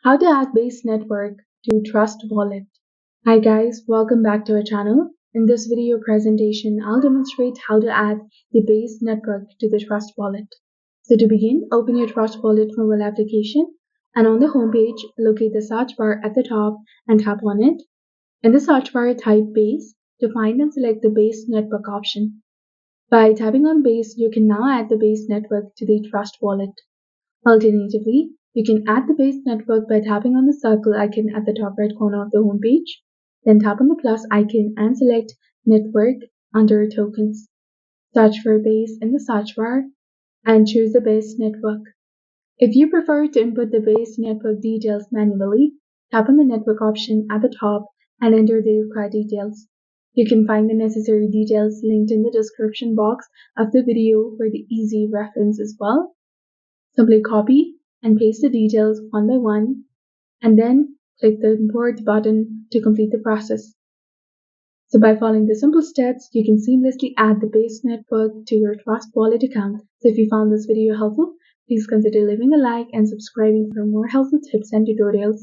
How to add Base Network to Trust Wallet. Hi guys, welcome back to our channel. In this video presentation, I'll demonstrate how to add the Base Network to the Trust Wallet. So to begin, open your Trust Wallet mobile application and on the home page, locate the search bar at the top and tap on it. In the search bar, type Base to find and select the Base Network option. By tapping on Base, you can now add the Base Network to the Trust Wallet. Alternatively, you can add the Base Network by tapping on the circle icon at the top right corner of the home page. Then tap on the plus icon and select Network under Tokens. Search for Base in the search bar and choose the Base Network. If you prefer to input the Base Network details manually, tap on the Network option at the top and enter the required details. You can find the necessary details linked in the description box of the video for the easy reference as well. Simply copy and paste the details one by one, and then click the import button to complete the process. So by following the simple steps, you can seamlessly add the Base Network to your Trust Wallet account. So if you found this video helpful, please consider leaving a like and subscribing for more helpful tips and tutorials.